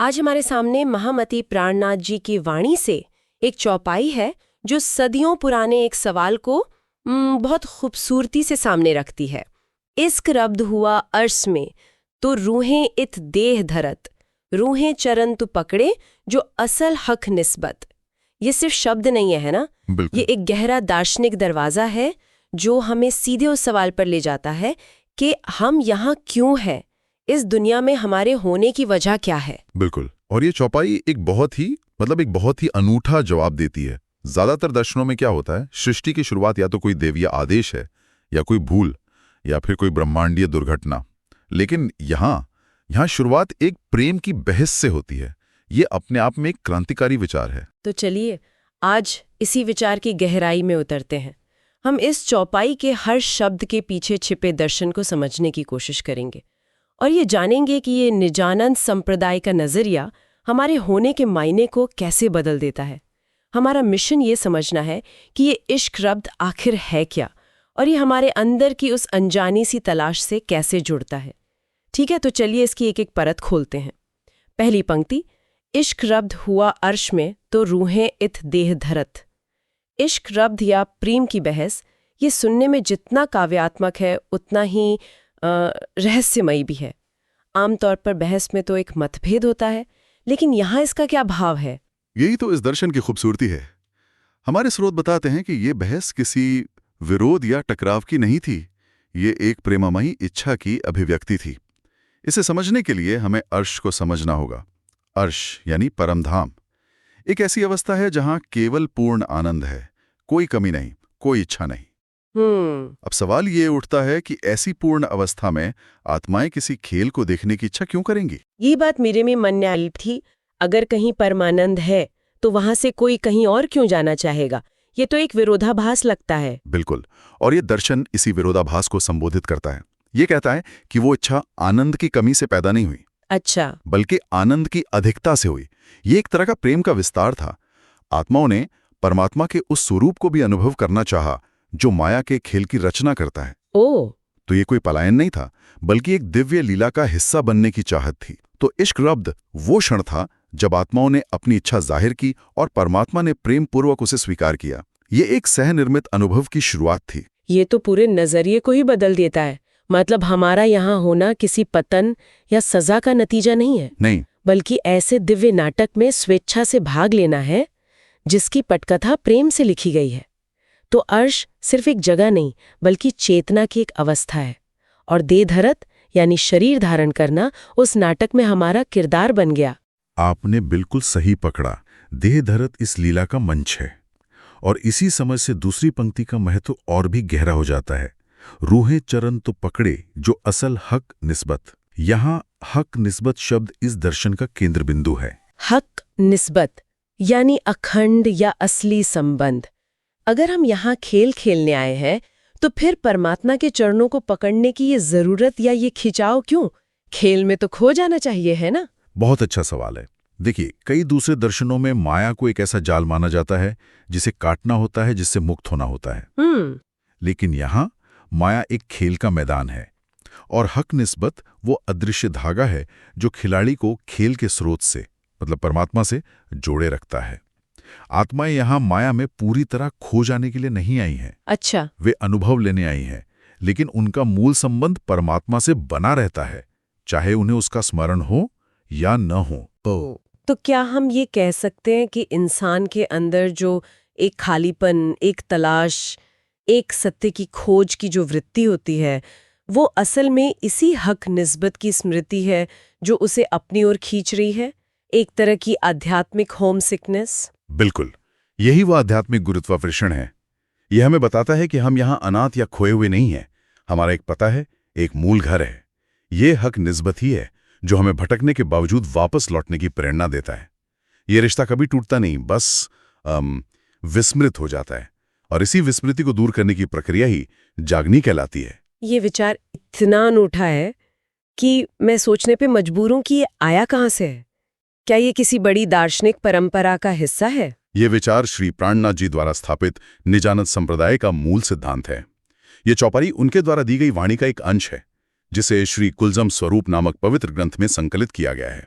आज हमारे सामने महामती प्राणनाथ जी की वाणी से एक चौपाई है जो सदियों पुराने एक सवाल को बहुत खूबसूरती से सामने रखती है। इश्क रब्द हुआ अर्श में तो रूहें इत देह धरत, रूहें चरण तु पकड़े जो असल हक निस्बत। ये सिर्फ शब्द नहीं है ना, ये एक गहरा दार्शनिक दरवाज़ा है जो हमें सीधे उस सवाल पर ले जाता है कि हम यहाँ क्यों हैं, इस दुनिया में हमारे होने की वजह क्या है। बिल्कुल। और ये चौपाई एक बहुत ही अनूठा जवाब देती है। ज्यादातर दर्शनों में क्या होता है, सृष्टि की शुरुआत या तो कोई देवीय आदेश है या कोई भूल या फिर कोई ब्रह्मांडीय दुर्घटना, लेकिन यहाँ शुरुआत एक प्रेम की बहस से होती है। ये अपने आप में एक क्रांतिकारी विचार है। तो चलिए आज इसी विचार की गहराई में उतरते हैं। हम इस चौपाई के हर शब्द के पीछे छिपे दर्शन को समझने की कोशिश करेंगे और ये जानेंगे कि ये निजानंद संप्रदाय का नजरिया हमारे होने के मायने को कैसे बदल देता है। हमारा मिशन ये समझना है कि ये इश्क रब्द आखिर है क्या और ये हमारे अंदर की उस अनजानी सी तलाश से कैसे जुड़ता है। ठीक है, तो चलिए इसकी एक एक परत खोलते हैं। पहली पंक्ति, इश्क रब्द हुआ अर्श में तो रूहें इत देह धरत। इश्क रब्द या प्रेम की बहस, ये सुनने में जितना काव्यात्मक है उतना ही रहस्यमयी भी है। आमतौर पर बहस में तो एक मतभेद होता है, लेकिन यहाँ इसका क्या भाव है? यही तो इस दर्शन की खूबसूरती है। हमारे स्रोत बताते हैं कि ये बहस किसी विरोध या टकराव की नहीं थी, ये एक प्रेममयी इच्छा की अभिव्यक्ति थी। इसे समझने के लिए हमें अर्श को समझना होगा। अर्श यानी परमधाम, एक ऐसी अवस्था है जहां केवल पूर्ण आनंद है, कोई कमी नहीं, कोई इच्छा नहीं। अब सवाल ये उठता है कि ऐसी पूर्ण अवस्था में आत्माएं किसी खेल को देखने की इच्छा क्यों करेंगी? ये बात मेरे में मन में आई थी। अगर कहीं परमानंद है तो वहां से कोई कहीं और क्यों जाना चाहेगा? ये तो एक विरोधाभास लगता है। बिल्कुल, और ये दर्शन इसी विरोधाभास को संबोधित करता है। ये कहता है कि वो इच्छा आनंद की कमी से पैदा नहीं हुई, अच्छा, बल्कि आनंद की अधिकता से हुई। ये एक तरह का प्रेम का विस्तार था। आत्माओं ने परमात्मा के उस स्वरूप को भी अनुभव करना चाहा जो माया के खेल की रचना करता है। तो ये कोई पलायन नहीं था, बल्कि एक दिव्य लीला का हिस्सा बनने की चाहत थी। तो इश्क रब्द वो क्षण था जब आत्माओं ने अपनी इच्छा जाहिर की और परमात्मा ने प्रेम पूर्वक उसे स्वीकार किया। ये एक सहनिर्मित अनुभव की शुरुआत थी। ये तो पूरे नजरिए को ही बदल देता है। मतलब हमारा यहाँ होना किसी पतन या सजा का नतीजा नहीं है, नहीं, बल्कि ऐसे दिव्य नाटक में स्वेच्छा से भाग लेना है जिसकी पटकथा प्रेम से लिखी गई है। तो अर्श सिर्फ एक जगह नहीं, बल्कि चेतना की एक अवस्था है, और देहधरत यानी शरीर धारण करना उस नाटक में हमारा किरदार बन गया। आपने बिल्कुल सही पकड़ा। देहधरत इस लीला का मंच है। और इसी समझ से दूसरी पंक्ति का महत्व और भी गहरा हो जाता है। रूहें चरण तो पकड़े जो असल हक निस्बत। यहाँ हक निस्बत शब्द इस दर्शन का केंद्र बिंदु है। हक निस्बत यानी अखंड या असली संबंध। अगर हम यहाँ खेल खेलने आए हैं तो फिर परमात्मा के चरणों को पकड़ने की ये जरूरत या ये खिंचाव क्यों? खेल में तो खो जाना चाहिए, है ना? बहुत अच्छा सवाल है। देखिए, कई दूसरे दर्शनों में माया को एक ऐसा जाल माना जाता है जिसे काटना होता है, जिससे मुक्त होना होता है। लेकिन यहाँ माया एक खेल का मैदान है और हक निस्बत वो अदृश्य धागा है जो खिलाड़ी को खेल के स्रोत से, मतलब परमात्मा से जोड़े रखता है। आत्माएं यहाँ माया में पूरी तरह खो जाने के लिए नहीं आई हैं। अच्छा, वे अनुभव लेने आई हैं, लेकिन उनका मूल संबंध परमात्मा से बना रहता है, चाहे उन्हें उसका स्मरण हो या न हो। तो क्या हम ये कह सकते हैं कि इंसान के अंदर जो एक खालीपन, एक तलाश, एक सत्य की खोज की जो वृत्ति होती है, वो असल में इसी हक निस्बत की स्मृति है जो उसे अपनी ओर खींच रही है? एक तरह की आध्यात्मिक होम सिकनेस। बिल्कुल, यही वो आध्यात्मिक गुरुत्वाकर्षण है। यह हमें बताता है कि हम यहाँ अनाथ या खोए हुए नहीं हैं। हमारा एक पता है, एक मूल घर है। ये हक निस्बत ही है जो हमें भटकने के बावजूद वापस लौटने की प्रेरणा देता है। ये रिश्ता कभी टूटता नहीं, बस विस्मृत हो जाता है, और इसी विस्मृति को दूर करने की प्रक्रिया ही जागनी कहलाती है। ये विचार इतना अनूठा है कि मैं सोचने पे मजबूर हूं कि ये आया कहाँ से है। क्या ये किसी बड़ी दार्शनिक परंपरा का हिस्सा है? ये विचार श्री प्राणनाथ जी द्वारा स्थापित निजानंद संप्रदाय का मूल सिद्धांत है। ये चौपाई उनके द्वारा दी गई वाणी का एक अंश है, जिसे श्री कुलजम स्वरूप नामक पवित्र ग्रंथ में संकलित किया गया है।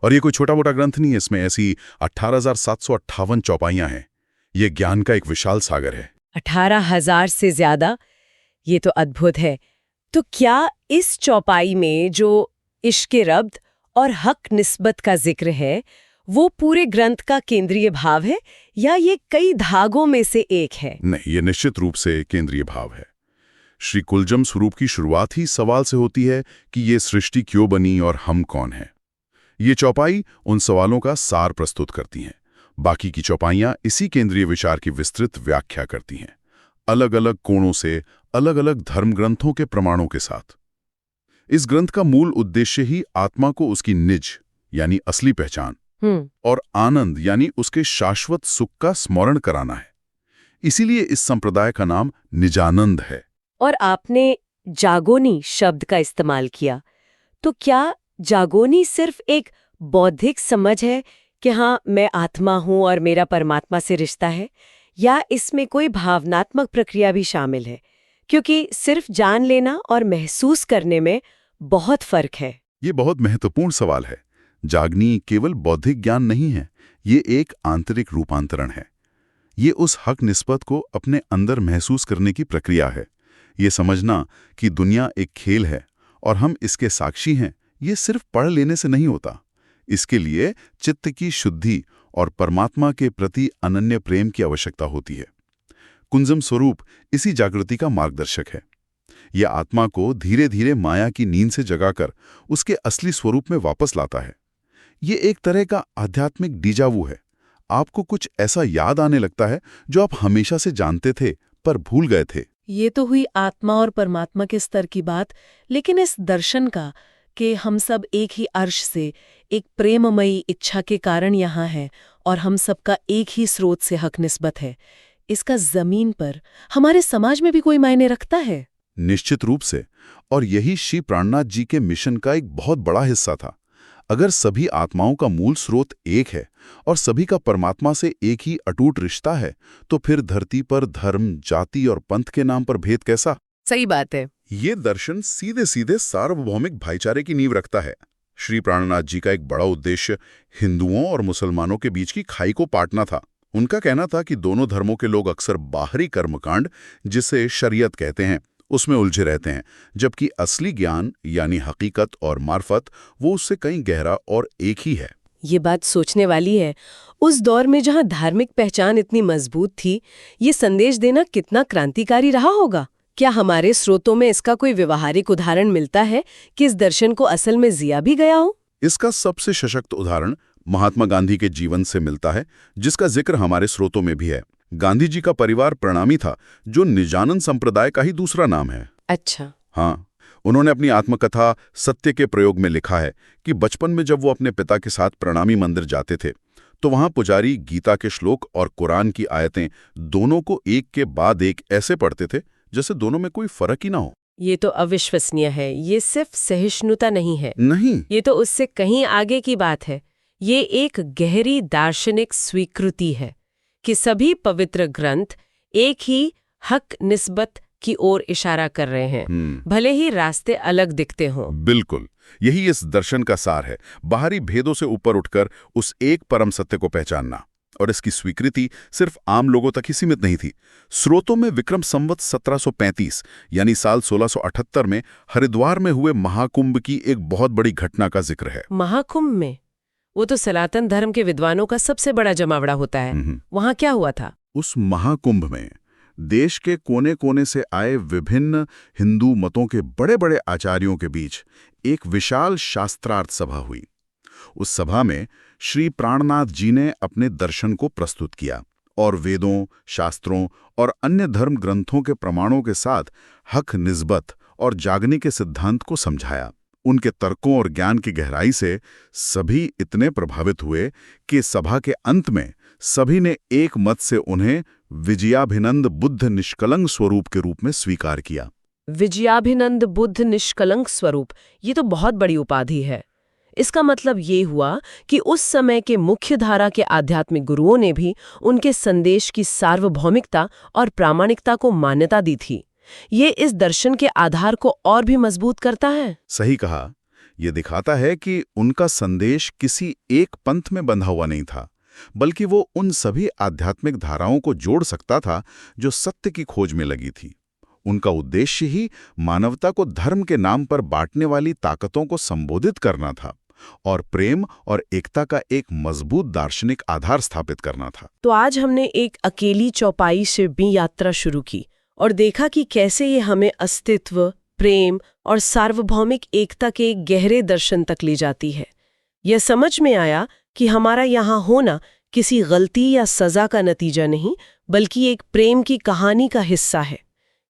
और ये कोई छोटा मोटा ग्रंथ नहीं है, इसमें ऐसी 18,758 चौपाइयां हैं। ये ज्ञान का एक विशाल सागर है। 18,000 से ज्यादा, ये तो अद्भुत है। तो क्या इस चौपाई में जो इश्क़े रब्त और हक निस्बत का जिक्र है वो पूरे ग्रंथ का केंद्रीय भाव है, या ये कई धागों में से एक है? नहीं, ये निश्चित रूप से केंद्रीय भाव है। श्री कुलजम स्वरूप की शुरुआत ही सवाल से होती है कि ये सृष्टि क्यों बनी और हम कौन हैं। ये चौपाई उन सवालों का सार प्रस्तुत करती हैं। बाकी की चौपाइयां इसी केंद्रीय विचार की विस्तृत व्याख्या करती हैं, अलग अलग कोणों से, अलग अलग धर्म ग्रंथों के प्रमाणों के साथ। इस ग्रंथ का मूल उद्देश्य ही आत्मा को उसकी निज यानी असली पहचान और आनंद यानी उसके शाश्वत सुख का स्मरण कराना है। इसीलिए इस संप्रदाय का नाम निजानंद है। और आपने जागोनी शब्द का इस्तेमाल किया, तो क्या जागोनी सिर्फ एक बौद्धिक समझ है कि हाँ मैं आत्मा हूं और मेरा परमात्मा से रिश्ता है, या इसमें कोई भावनात्मक प्रक्रिया भी शामिल है? क्योंकि सिर्फ जान लेना और महसूस करने में बहुत फर्क है। ये बहुत महत्वपूर्ण सवाल है। जागनी केवल बौद्धिक ज्ञान नहीं है, ये एक आंतरिक रूपांतरण है। ये उस हक निस्बत को अपने अंदर महसूस करने की प्रक्रिया है। ये समझना कि दुनिया एक खेल है और हम इसके साक्षी हैं, ये सिर्फ पढ़ लेने से नहीं होता। इसके लिए चित्त की शुद्धि और परमात्मा के प्रति अनन्य प्रेम की आवश्यकता होती है। कुंजम स्वरूप इसी जागृति का मार्गदर्शक है। यह आत्मा को धीरे धीरे माया की नींद से जगाकर उसके असली स्वरूप में वापस लाता है। ये एक तरह का आध्यात्मिक डीजावू है। आपको कुछ ऐसा याद आने लगता है जो आप हमेशा से जानते थे पर भूल गए थे। ये तो हुई आत्मा और परमात्मा के स्तर की बात, लेकिन इस दर्शन का कि हम सब एक ही अर्श से, एक प्रेममयी इच्छा के कारण यहाँ हैं और हम सबका एक ही स्रोत से हक निस्बत है, इसका जमीन पर हमारे समाज में भी कोई मायने रखता है? निश्चित रूप से, और यही श्री प्राणनाथ जी के मिशन का एक बहुत बड़ा हिस्सा था। अगर सभी आत्माओं का मूल स्रोत एक है और सभी का परमात्मा से एक ही अटूट रिश्ता है, तो फिर धरती पर धर्म, जाति और पंथ के नाम पर भेद कैसा? सही बात है। ये दर्शन सीधे सीधे सार्वभौमिक भाईचारे की नींव रखता है। श्री प्राणनाथ जी का एक बड़ा उद्देश्य हिंदुओं और मुसलमानों के बीच की खाई को पाटना था। उनका कहना था कि दोनों धर्मों के लोग अक्सर बाहरी कर्मकांड, जिसे शरीयत कहते हैं, उसमें उलझे रहते हैं, जबकि असली ज्ञान यानी हकीकत और मार्फत वो उससे कहीं गहरा और एक ही है। ये बात सोचने वाली है। उस दौर में जहां धार्मिक पहचान इतनी मजबूत थी, ये संदेश देना कितना क्रांतिकारी रहा होगा। क्या हमारे स्रोतों में इसका कोई व्यवहारिक उदाहरण मिलता है कि इस दर्शन को असल में जिया भी गया हो? इसका सबसे सशक्त उदाहरण महात्मा गांधी के जीवन से मिलता है, जिसका जिक्र हमारे स्रोतों में भी है। गांधी जी का परिवार प्रणामी था, जो निजानंद संप्रदाय का ही दूसरा नाम है। अच्छा। हाँ, उन्होंने अपनी आत्मकथा सत्य के प्रयोग में लिखा है कि बचपन में जब वो अपने पिता के साथ प्रणामी मंदिर जाते थे, तो वहां पुजारी गीता के श्लोक और कुरान की आयतें दोनों को एक के बाद एक ऐसे पढ़ते थे जैसे दोनों में कोई फर्क ही ना हो। ये तो अविश्वसनीय है। ये सिर्फ सहिष्णुता नहीं है, नहीं, ये तो उससे कहीं आगे की बात है। ये एक गहरी दार्शनिक स्वीकृति है कि सभी पवित्र ग्रंथ एक ही हक निस्बत की ओर इशारा कर रहे हैं, भले ही रास्ते अलग दिखते हों। बिल्कुल, यही इस दर्शन का सार है। बाहरी भेदों से ऊपर उठकर उस एक परम सत्य को पहचानना। और इसकी स्वीकृति सिर्फ आम लोगों तक ही सीमित नहीं थी। स्रोतों में विक्रम संवत 1735 यानी साल 1678 में हरिद्वार में हुए महाकुंभ की एक बहुत बड़ी घटना का जिक्र है। महाकुंभ में? वो तो सनातन धर्म के विद्वानों का सबसे बड़ा जमावड़ा होता है। वहां क्या हुआ था? उस महाकुंभ में देश के कोने कोने से आए विभिन्न हिंदू मतों के बड़े बड़े आचार्यों के बीच एक विशाल शास्त्रार्थ सभा हुई। उस सभा में श्री प्राणनाथ जी ने अपने दर्शन को प्रस्तुत किया और वेदों, शास्त्रों और अन्य धर्म ग्रंथों के प्रमाणों के साथ हक निस्बत और जागने के सिद्धांत को समझाया। उनके तर्कों और ज्ञान की गहराई से सभी इतने प्रभावित हुए कि सभा के अंत में सभी ने एक मत से उन्हें विजयाभिनंद बुद्ध निष्कलंक स्वरूप के रूप में स्वीकार किया। विजयाभिनंद बुद्ध निष्कलंक स्वरूप, ये तो बहुत बड़ी उपाधि है। इसका मतलब ये हुआ कि उस समय के मुख्य धारा के आध्यात्मिक गुरुओं ने भी उनके संदेश की सार्वभौमिकता और प्रामाणिकता को मान्यता दी थी। ये इस दर्शन के आधार को और भी मजबूत करता है। सही कहा। ये दिखाता है कि उनका संदेश किसी एक पंथ में बंधा हुआ नहीं था, बल्कि वो उन सभी आध्यात्मिक धाराओं को जोड़ सकता था जो सत्य की खोज में लगी थी। उनका उद्देश्य ही मानवता को धर्म के नाम पर बांटने वाली ताकतों को संबोधित करना था और प्रेम और एकता का एक मजबूत दार्शनिक आधार स्थापित करना था। तो आज हमने एक अकेली चौपाई से भी यात्रा शुरू की और देखा कि कैसे ये हमें अस्तित्व, प्रेम और सार्वभौमिक एकता के एक गहरे दर्शन तक ले जाती है। यह समझ में आया कि हमारा यहाँ होना किसी गलती या सजा का नतीजा नहीं, बल्कि एक प्रेम की कहानी का हिस्सा है,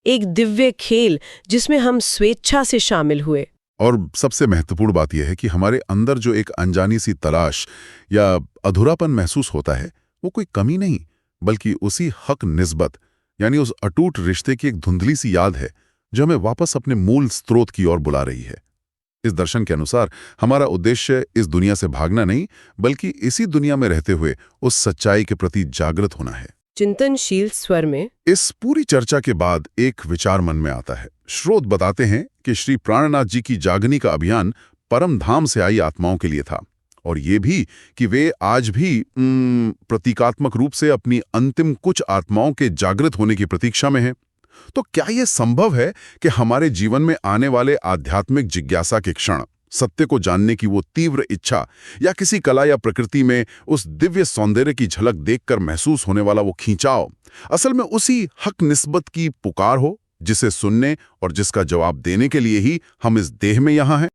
एक दिव्य खेल जिसमें हम स्वेच्छा से शामिल हुए। और सबसे महत्वपूर्ण बात यह है कि हमारे अंदर जो एक अनजानी सी तलाश या अधूरापन महसूस होता है, वो कोई कमी नहीं, बल्कि उसी हक निस्बत यानी उस अटूट रिश्ते की एक धुंधली सी याद है जो हमें वापस अपने मूल स्रोत की ओर बुला रही है। इस दर्शन के अनुसार हमारा उद्देश्य इस दुनिया से भागना नहीं, बल्कि इसी दुनिया में रहते हुए उस सच्चाई के प्रति जागृत होना है। चिंतनशील स्वर में इस पूरी चर्चा के बाद एक विचार मन में आता है। स्रोत बताते हैं कि श्री प्राणनाथ जी की जागनी का अभियान परम धाम से आई आत्माओं के लिए था, और ये भी कि वे आज भी प्रतीकात्मक रूप से अपनी अंतिम कुछ आत्माओं के जागृत होने की प्रतीक्षा में हैं। तो क्या यह संभव है कि हमारे जीवन में आने वाले आध्यात्मिक जिज्ञासा के क्षण, सत्य को जानने की वो तीव्र इच्छा, या किसी कला या प्रकृति में उस दिव्य सौंदर्य की झलक देखकर महसूस होने वाला वो खींचाव, असल में उसी हक निस्बत की पुकार हो जिसे सुनने और जिसका जवाब देने के लिए ही हम इस देह में यहाँ हैं?